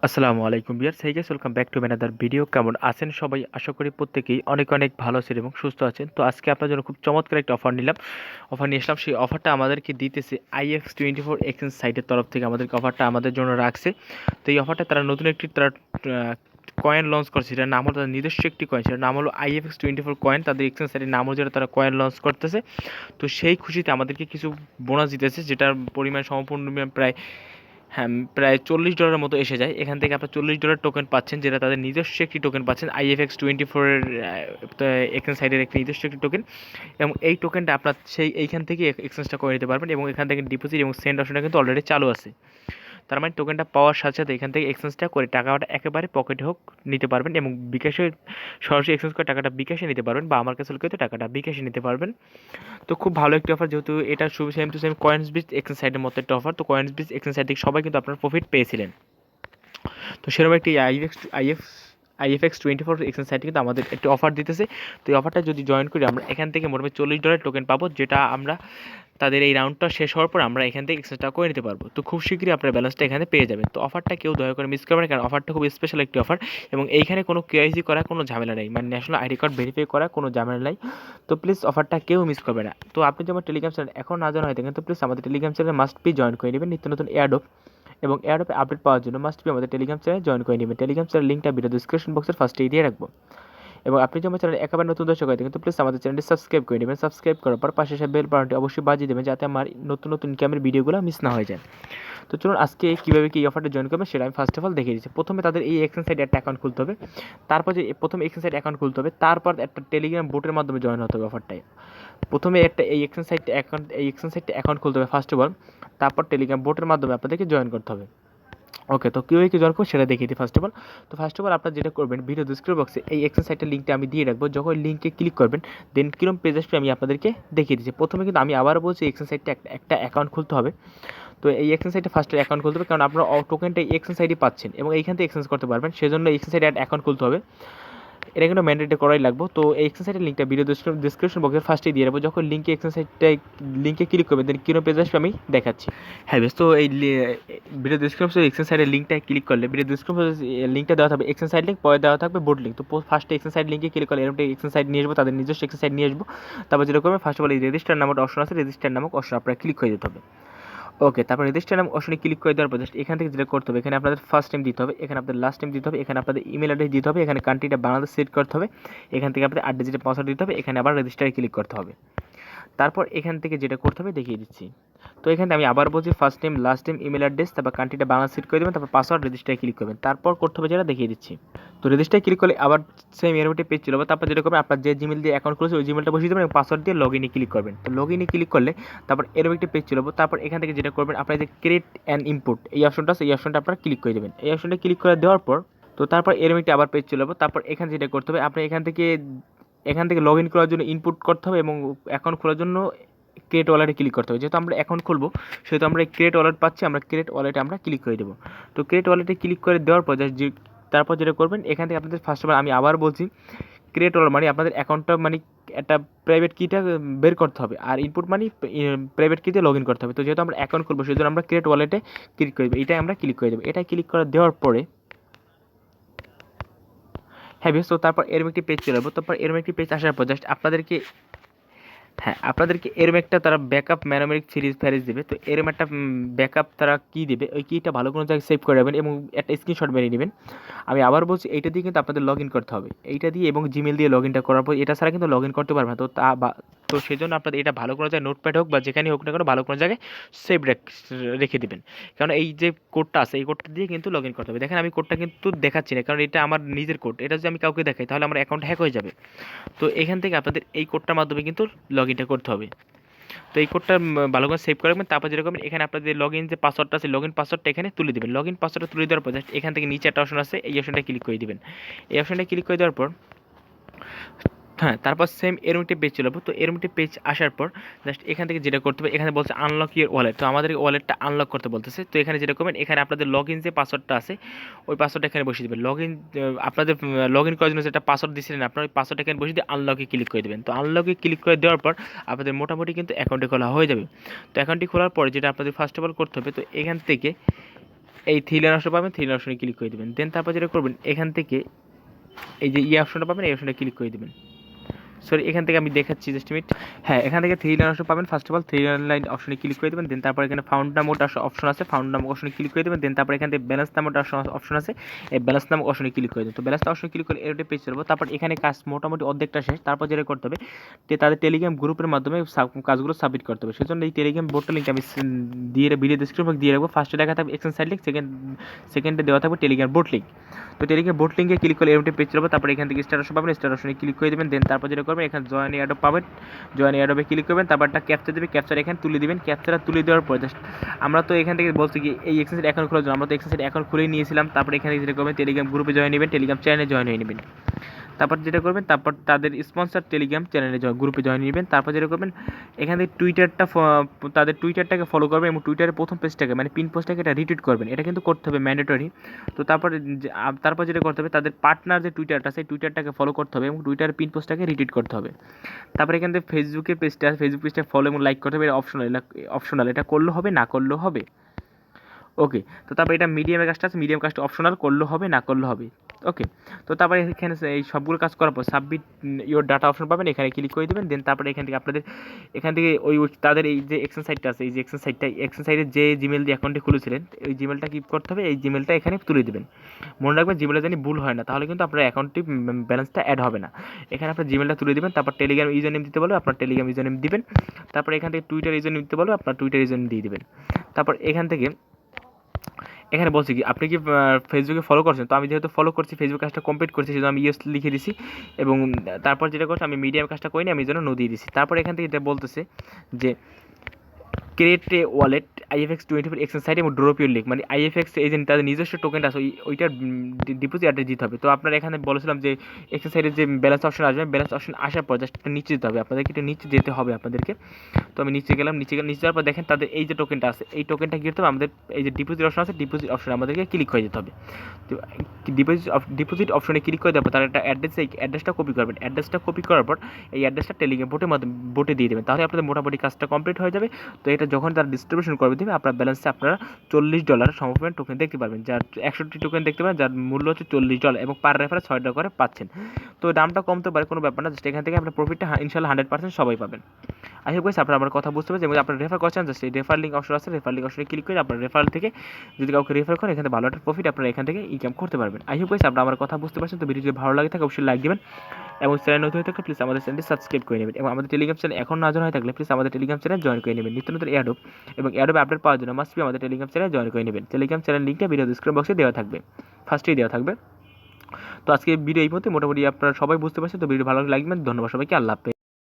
আসসালামু আলাইকুম viewers, hey guys, welcome back to another video. কেমন আছেন সবাই? আশা করি প্রত্যেকেই অনেক অনেক ভালো আছেন এবং সুস্থ আছেন। তো আজকে আপনার জন্য খুব চমৎকার একটা অফার নিয়ে আসলাম। সেই অফারটা আমাদেরকে দিতেছে IX24 এক্সচেঞ্জ সাইটের তরফ থেকে। আমাদেরকে অফারটা আমাদের জন্য রাখছে। তো এই অফারটা তারা নতুন একটি কয়েন লঞ্চ করছে, সেটার নাম হলো তাদের নিজস্ব একটি কয়েন, সেটার নাম হলো IFX24 কয়েন। তাদের এক্সচেঞ্জ সাইটের নাম অনুযায়ী তারা কয়েন লঞ্চ করতেছে। তো সেই খুশিতে আমাদেরকে কিছু বোনাস দিতেছে, যেটার পরিমাণ সম্পূর্ণ প্রায়, হ্যাঁ, প্রায় $40 মতো এসে যায়। এখান থেকে আপনার $40 টোকেন পাচ্ছেন, যেটা তাদের নিজস্ব একটি টোকেন পাচ্ছেন, IFX24 এর এক্সচেঞ্জ সাইটের একটি নিজস্ব একটি টোকেন। এবং এই টোকেনটা আপনার এইখান থেকে এক্সচেঞ্জটা করে নিতে পারবেন এবং এখান থেকে ডিপোজিট এবং সেন্ড অপশনটা কিন্তু অলরেডি চালু আছে। তার মানে টোকেনটা পাওয়ার সাথে সাথে এখান থেকে এক্সচেঞ্জটা করে টাকাটা একেবারে পকেটে হোক নিতে পারবেন এবং বিকাশে সরাসরি এক্সচেঞ্জ করে টাকাটা বিকাশে নিতে পারবেন, বা আমার কাছে হলে কিন্তু টাকাটা বিকাশে নিতে পারবেন। তো খুব ভালো একটি অফার, যেহেতু এটা সেম টু সেম কয়েন্সবিজ এক্সচেঞ্জ সাইটের মতো একটা অফার। তো কয়েন্সবিজ এক্সচেঞ্জ সাইট থেকে সবাই কিন্তু আপনার প্রফিট পেয়েছিলেন। তো সেরকম একটি IFX24 এক্সচেঞ্জ সাইটে কিন্তু আমাদের একটি অফার দিতেছে। তো এই অফারটা যদি জয়েন করি, আমরা এখান থেকে মোটামুটি $40 টোকেন পাবো, যেটা আমরা তাদের এই রাউন্ডটা শেষ হওয়ার পর আমরা এখান থেকে এক্সচেঞ্জটা করে নিতে পারবো। তো খুব শীঘ্রই আপনার ব্যালেন্সটা এখানে পেয়ে যাবেন। তো অফারটা কেউ দয়া করে মিস করবেন না, কারণ অফারটা খুব স্পেশাল একটি অফার এবং এইখানে কোনো কেওয়াইসি করা কোনো ঝামেলা নেই, মানে ন্যাশনাল আইডি কার্ড ভেরিফাই করা কোনো ঝামেলা নেই। তো প্লিজ অফারটা কেউ মিস করবে না। তো আপনি যদি আমার টেলিগ্রাম চ্যানেল এখন না জানা হয়ে থাকেন, তো প্লিজ আমাদের Telegram channel must be join করে নেবেন। নিত্য নতুন এয়ারড্রপ এবং এয়ারড্রপে আপডেট পাওয়ার জন্য মাস্ট বি আমাদের টেলিগ্রাম চ্যানেল জয়েন করে নেবেন। টেলিগ্রাম চ্যানেল লিঙ্কটা ভিডিও ডিসক্রিপশন বক্সের ফার্স্টেই দিয়ে রাখবো। এবং আপনি যদি আমার চ্যানেল একেবারে নতুন দর্শক হয়ে থাকেন, তো প্লিজ আমাদের চ্যানেলটি সাবস্ক্রাইব করে নেবেন। সাবস্ক্রাইব করার পর পাশে এসে বেল বাটনটি অবশ্যই বাজিয়ে দেবেন, যাতে আমার নতুন নতুন ইনকামের ভিডিওগুলো মিস না হয়ে যায়। তো চলুন আজকে কীভাবে কি অফারটা জয়েন করবেন সেটা আমি ফার্স্ট অফ অল দেখিয়ে দিচ্ছি। প্রথমে তাদের এই এক্সচেঞ্জ সাইটে একটা অ্যাকাউন্ট খুলতে হবে। তারপর যে প্রথম এক্সচেঞ্জ সাইটে অ্যাকাউন্ট খুলতে হবে, তারপর একটা টেলিগ্রাম বোটের মাধ্যমে জয়েন হতে হবে অফারটায়। প্রথমে একটা এই এক্সচেঞ্জ সাইটে অ্যাকাউন্ট খুলতে হবে ফার্স্ট অফ অল, তারপর টেলিগ্রাম বোটের মাধ্যমে আপনাদেরকে জয়েন করতে হবে। ওকে, তো কীভাবে কি জয়েন করবো সেটা দেখিয়ে দিই। ফার্স্ট অফ অল আপনার যেটা করবেন, ভিডিও ডিসক্রিপশন বক্সে এই এক্সচেঞ্জ সাইটের লিঙ্কটা আমি দিয়ে রাখবো। যখন লিঙ্কে ক্লিক করবেন, দেন কিরম পেজ আসবে আমি আপনাদেরকে দেখিয়ে দিচ্ছি। প্রথমে কিন্তু আমি আবারও বলছি, এক্সচেঞ্জ সাইটটা একটা অ্যাকাউন্ট খুলতে হবে। তো এই এক্সচেঞ্জ সাইটে ফার্স্টে অ্যাকাউন্ট খুলতে হবে, কারণ আপনারা টোকেনটা এক্সচেঞ্জ সাইটে পাচ্ছেন এবং এইখান থেকে এক্সচেঞ্জ করতে পারবেন, সেজন্য এক্সচেঞ্জ সাইটে অ্যাকাউন্ট খুলতে হবে। এটা কিন্তু ম্যান্ডেটরি করাই লাগবে। তো এই এক্সচেঞ্জ সাইটের লিঙ্কটা ভিডিও ডিসক্রিপশন বক্সের ফার্স্টেই দিয়ে রাখবো। যখন লিঙ্কে ক্লিক করবেন, দেন কিরম পেজ আসবে আমি দেখাচ্ছি। হ্যাঁ বেশ, তো এই ভিডিও ডিসক্রিপশন এক্সচেঞ্জ সাইটের লিঙ্কটায় ক্লিক করলে ভিডিও ডিসক্রিপশন লিঙ্কটা দেওয়া থাকবে এক্সচেঞ্জ সাইট লিঙ্ক, পরে দেওয়া থাকবে বোর্ড লিঙ্ক। তো ফার্স্টে এক্সচেঞ্জ সাইট লিঙ্কে ক্লিক করলে এরকম এক্সচেঞ্জ সাইট নিয়ে আসবো, তাদের নিজস্ব এক্সচেঞ্জ সাইট নিয়ে আসবো। তারপর যেটা করবেন, ফার্স্ট অফ অল এই রেজিস্টার নামক অপশন আছে, রেজিস্টার নামক অপশন আপনারা ক্লিক করে দিতে হবে। ওকে, তারপর রেজিস্টার নাম অপশনে ক্লিক করে দেওয়ার পর জাস্ট এখান থেকে যেটা করতে হবে, এখানে আপনাদের ফার্স্ট টাইম দিতে হবে, এখানে আপনাদের লাস্ট টাইম দিতে হবে, এখানে আপনাদের ইমেল অ্যাড্রেস দিতে হবে, এখানে কান্ট্রিটা বাংলাদেশ সেট করতে হবে, এখান থেকে আপনাদের 8 ডিজিটের পাসওয়ার্ড দিতে হবে, এখানে আবার রেজিস্টারে ক্লিক করতে হবে। তারপর এখান থেকে যেটা করতে হবে দেখিয়ে দিচ্ছি। তো এখানে আমি আবার বলছি, first time, last time, email address, তারপর কান্ট্রিটা বাংলা সিট করে দেবেন, তারপর পাসওয়ার্ড, রেজিস্টারে ক্লিক করবেন। তারপর করতে হবে যেটা দেখিয়ে দিচ্ছি। তো রেজিস্টারে ক্লিক করলে আবার সেম এরোটি পেজ চলে যাবে। তারপর যেটা করবেন, আপনার যে জিমেল দিয়ে অ্যাকাউন্ট খুলেছে ওই জিমেলটা বসিয়ে দেবেন এবং পাসওয়ার্ড দিয়ে লগ ইনে ক্লিক করবেন। তো লগ ইনে ক্লিক করলে তারপর এরকম একটি পেজ চলে যাবে। তারপর এখান থেকে যেটা করবেন, আপনার যে ক্রিয়েট অ্যান্ড ইনপুট এই অপশনটা আছে, এই অপশনটা আপনারা ক্লিক করে দেবেন। এই অপশনটা ক্লিক করে দেওয়ার পর, তো তারপর এরকম একটি আবার পেজ চলে যাবে। তারপর এখানে যেটা করতে হবে, আপনি এখান থেকে লগ ইন করার জন্য ইনপুট করতে হবে এবং অ্যাকাউন্ট খোলার জন্য ক্রিয়েট ওয়ালেটে ক্লিক করতে হবে। যেহেতু আমরা অ্যাকাউন্ট খুলবো, সেহেতু আমরা ক্রিয়েট ওয়ালেট পাচ্ছি, আমরা ক্রিয়েট ওয়ালেটে আমরা ক্লিক করে দেবো। তো ক্রিয়েট ওয়ালেটে ক্লিক করে দেওয়ার পর তারপর যেটা করবেন, এখান থেকে আপনাদের ফার্স্ট অফ অল আমি আবার বলছি, ক্রিয়েট ওয়ালেট মানে আপনাদের অ্যাকাউন্টটা মানে একটা প্রাইভেট কিটা বের করতে হবে, আর ইনপুট মানে প্রাইভেট কিতে লগ ইন করতে হবে। তো যেহেতু আমরা অ্যাকাউন্ট খুলবো, সেজন্য আমরা ক্রিয়েট ওয়ালেটে ক্লিক করে দেবো, এটাই আমরা ক্লিক করে দেবো। এটা ক্লিক করে দেওয়ার পরে, হ্যাঁ বেশ, তো তারপর এরম একটি পেজ চলে যাবো। তারপর এরম একটি পেজ আসার পর জাস্ট আপনাদেরকে এরম একটা তারা ব্যাকআপ ম্যানোমেরিক ফ্যারিজ দেবে। তো এরম একটা ব্যাকআপ তারা কী দেবে, ওই কিটা ভালো কোনো জায়গায় সেভ করে রাখবেন এবং একটা স্ক্রিনশট মেরে নেবেন। আমি আবার বলছি, এইটা দিয়ে কিন্তু আপনাদের লগ ইন করতে হবে, এইটা দিয়ে এবং জিমেল দিয়ে লগ ইনটা করার পর এটা ছাড়া কিন্তু লগ ইন করতে পারবে না। তো সেজন্য আপনাদের এটা ভালো কোনো জায়গায় নোটপ্যাড হোক বা যেখানে হোক না কেন, ভালো কোনো জায়গায় সেভ রেখে দেবেন। কারণ এই যে কোডটা আছে, এই কোডটা দিয়ে কিন্তু লগ ইন করতে হবে। দেখেন আমি কোডটা কিন্তু দেখাচ্ছি না, কারণ এটা আমার নিজের কোড। এটা যদি আমি কাউকে দেখাই তাহলে আমার অ্যাকাউন্ট হ্যাক হয়ে যাবে। তো এখান থেকে আপনাদের এই কোডটার মাধ্যমে কিন্তু লগ ইনটা করতে হবে। তো এই কোডটা ভালো করে সেভ করে রাখবেন। তারপর যেরকম এখানে আপনাদের লগ ইন যে পাসওয়ার্ডটা আছে, লগ ইন পাসওয়ার্ডটা এখানে তুলে দেবেন। লগ ইন পাসওয়ার্ডটা তুলে দেওয়ার পর জাস্ট এখান থেকে নিচে একটা অপশন আছে, এই অপশনটা ক্লিক করে দেবেন। এই অপশনটা ক্লিক করে দেওয়ার পর, হ্যাঁ, তারপর সেম এরকম একটি পেজ চলে যাবো। তো এরকম একটি পেজ আসার পর জাস্ট এখান থেকে যেটা করতে হবে, এখানে বলছে আনলক ইউর ওয়ালেট। তো আমাদের ওয়ালেটটা আনলক করতে বলতেছে। তো এখানে যেটা করবেন, এখানে আপনাদের লগ ইন যে পাসওয়ার্ডটা আছে ওই পাসওয়ার্ডটা এখানে বসিয়ে দেবেন। আপনাদের লগ ইন করার জন্য যেটা পাসওয়ার্ড দিয়েছিলেন আপনার, ওই পাসওয়ার্ডটা এখানে বসিয়ে দিয়ে আনলকে ক্লিক করে দেবেন। তো আনলকে ক্লিক করে দেওয়ার পর আপনাদের মোটামুটি কিন্তু অ্যাকাউন্টে খোলা হয়ে যাবে। তো অ্যাকাউন্টটি খোলার পরে যেটা আপনাদের ফার্স্ট অফ অল করতে হবে, তো এখান থেকে এই থ্রি লাইন অপশন পাবেন, থ্রি লাইন অপশনে ক্লিক করে দেবেন। দেন তারপর যেটা করবেন এখান থেকে এই যে অপশনটা পাবেন, এই অপশনটা ক্লিক করে দেবেন। সরি, এখান থেকে আমি দেখাচ্ছি জাস্ট মিনিট। হ্যাঁ, এখান থেকে থ্রি লাইন অপশন পাবেন। First of all three line অপশনে ক্লিক করে দেবেন। দেন তারপর এখানে ফাউন্ড নামক অপশন আছে, ফাউন্ড নামক অপশনে ক্লিক করে দেবেন। দেন তারপর এখান থেকে ব্যালেন্স নামক অপশন আছে, এই ব্যালেন্স নামক অপশনে ক্লিক করে দেবেন। তো ব্যালেন্স অপশনে ক্লিক করে এটা পেজ চলবো। তারপর এখানে কাজ মোটামুটি অর্ধেকটা শেষ। তারপর যেটা করতে হবে তাদের টেলিগ্রাম গ্রুপের মাধ্যমে কাজগুলো সাবমিট করতে হবে। সেজন্য এই টেলিগ্রাম বোর্ডটা লিঙ্ক আমি দিয়ে ভিডিও ডিসক্রিপশন দিয়ে রাখবো। ফার্স্টে দেখা থাকবে এক্সেন সাইড লিঙ্ক, সেকেন্ডে দেওয়া থাকবে টেলিগ্রাম বোর্ড লিঙ্ক। তো টেলিগ্রাম বোর্ড লিঙ্কে ক্লিক করলে এরকম পেজ চলবে। তারপর এখান থেকে স্টার অপশন পাবেন, স্টার অপশনে ক্লিক করে দেবেন। দেন তারপর যেটা করবেন এখানে জয়েন এয়ারড্রপ পাবেন, জয়েন এয়ারড্রপে ক্লিক করবেন। তারপর একটা ক্যাপচার দেবে, ক্যাপচার এখানে তুলে দিবেন। ক্যাপচারটা তুলে দেওয়ার পর জাস্ট আমরা তো এখান থেকে বলছি কি এই এক্সেন্সাইট অ্যাকাউন্ট খোলার জন্য আমরা তো এক্সেন্সাইট অ্যাকাউন্ট খুলেই নিয়েছিলাম। তারপর এখানে যেটা করবেন টেলিগ্রাম গ্রুপে জয়েন নেবেন, টেলিগ্রাম চ্যানেলে জয়েন হয়ে নেবেন। তারপর যেটা করবেন তারপর তাদের স্পন্সর টেলিগ্রাম চ্যানেলে গ্রুপে জয়েন নেবেন। তারপর যেটা করবেন এখান থেকে তাদের টুইটারটাকে ফলো করবেন এবং টুইটারের প্রথম পেজটাকে মানে পিন পোস্টটাকে এটা রিটুইট করবেন। এটা কিন্তু করতে হবে ম্যান্ডেটরি। তো তারপর যেটা করতে হবে তাদের পার্টনার যে টুইটারটা সেই টুইটারটাকে ফলো করতে হবে এবং টুইটারের পিন পোস্টটাকে রিটুইট করতে হবে। তারপরে এখান থেকে ফেসবুকের পেজটা ফেসবুক পেজটা ফলো এবং লাইক করতে হবে। এটা অপশনাল, এটা করলেও হবে না করলেও হবে। ওকে, তো তারপর এটা মিডিয়ামের কাজটা আছে, মিডিয়াম কাজটা অপশনাল, করলেও হবে না করলেও হবে। ওকে, তো তারপরে এখানে এই সবগুলো কাজ করার পর সাবমিট ইওর ডাটা অপশন পাবেন, এখানে ক্লিক করে দেবেন। দেন তারপরে এখান থেকে আপনাদের এখান থেকে তাদের এই যে এক্সেন সাইটটা আছে, এই যে এক্সেন সাইটের যে জিমেল দিয়ে অ্যাকাউন্টে খুলেছিলেন ওই জিমেলটা কি করতে হবে, এই জিমেলটা এখানে তুলে দেবেন। মনে রাখবেন জিমেলটা জানি ভুল হয় না, তাহলে কিন্তু আপনার অ্যাকাউন্টটি ব্যালেন্সটা অ্যাড হবে না। এখানে আপনার জিমেলটা তুলে দেবেন। তারপর টেলিগ্রাম ইউজার নেম দিতে বলবে, আপনার টেলিগ্রাম ইউজার নেম দিবেন। তারপর এখান থেকে টুইটার ইউজার নেম দিতে বলবে, আপনার টুইটার ইউজার নেম দিয়ে দেবেন। তারপর এখানে বলছি কি আপনি কি ফেসবুকে ফলো করছেন, তো আমি যেহেতু ফলো করছি ফেসবুক কাজটা কমপ্লিট করছি সেজন্য আমি ইয়েস লিখে দিছি এবং তারপর যেটা করছি আমি মিডিয়াম কাজটা করিনি, আমি এই জন্য নো দিয়ে দিছি। তারপর এখান থেকে এটা বলতেছে যে create a wallet IFX 24 exchange site এবং ড্রপ ইউর লিঙ্ক, মানে আইএফএক্স এজেন্ট তাদের নিজস্ব টোকেনটা আছে ওইটার ডিপোজিট অ্যাড্রেস দিতে হবে। তো আপনারা এখানে বলেছিলাম যে এক্সচেঞ্জ সাইটের যে ব্যালেন্স অপশন আসবে, ব্যালেন্স অপশন আসার পর জাস্ট নিচে যেতে হবে আপনাদেরকে, এটা নিচে যেতে হবে আপনাদেরকে। তো আমি নিচে গেলাম, নিচে যাওয়ার পর দেখেন তাদের এই যে টোকেনটা আছে এই টোকেনটা কী করতে হবে আমাদের এই যে ডিপোজিট অপশন আছে ডিপোজিট অপশনে আমাদেরকে ক্লিক হয়ে যেতে হবে। তো ডিপোজিট অপশনে ক্লিক করে দেওয়ার পর তার একটা অ্যাড্রেস, এই অ্যাড্রেসটা কপি করবেন। অ্যাড্রেসটা কপি করার পর এই অ্যাড্রেসটা টেলিগ্রাম বোটে দিয়ে দেবেন, তাহলে আপনাদের মোটামুটি কাজটা কমপ্লিট হয়ে যাবে। তো এটা যখন তারা ডিস্ট্রিবিউশন করবে দেবে আপনার ব্যালেন্সে আপনারা $40 সমপরিমাণ টোকেন দেখতে পারবেন, যার 61 টোকেন দেখতে পাবেন, যার মূল্য হচ্ছে $40 এবং পার রেফারে $6 করে পাচ্ছেন। তো দামটা কমতে পারে, কোনো ব্যাপার না, জাস্ট এখান থেকে আপনার প্রফিটটা ইনশাল্লাহ 100% সবাই পাবেন। আই হোপ গাইস আপনারা আমার কথা বুঝতে পারছেন। এবং আপনার রেফার করছেন জাস্ট এই রেফার লিঙ্ক অপশন আছে, রেফার লিঙ্ক অপশনে ক্লিক করে আপনার রেফার থেকে যদি কাউকে রেফার করেন এখানে ভালো একটা প্রফিট আপনারা এখান থেকে ইনকাম করতে পারবেন। আই হোপ গাইস আপনারা আমার কথা বুঝতে পারছেন। তো ভিডিও যদি ভালো লাগে থাকে অবশ্যই লাইক দিবেন এবং চ্যানেল নতুন হয়ে থাকলে প্লিজ আমাদের চ্যানেলটি সাবস্ক্রাইব করে নেবেন এবং আমাদের টেলিগ্রাম চ্যানেল এখন না জয়েন হয়ে থাকলে প্লিজ আমাদের টেলিগ্রাম চ্যানেল জয়েন করে নেবেন। নিত্য নতুন এয়ারড্রপ এবং এয়ারড্রপ আপডেট পাওয়ার জন্য মাস্ট বি আমাদের টেলিগ্রাম চ্যানেল জয়েন করে নেবেন। টেলিগ্রাম চ্যানেল লিঙ্কটা ভিডিও ডিসক্রিপশন বক্সে দেওয়া থাকবে, ফার্স্টেই দেওয়া থাকবে। তো আজকে ভিডিও এই মধ্যে মোটামুটি আপনারা সবাই বুঝতে পারছেন। তো ভিডিও ভালো লাগবে, ধন্যবাদ সবাইকে, আল্লাহ হাফেজ।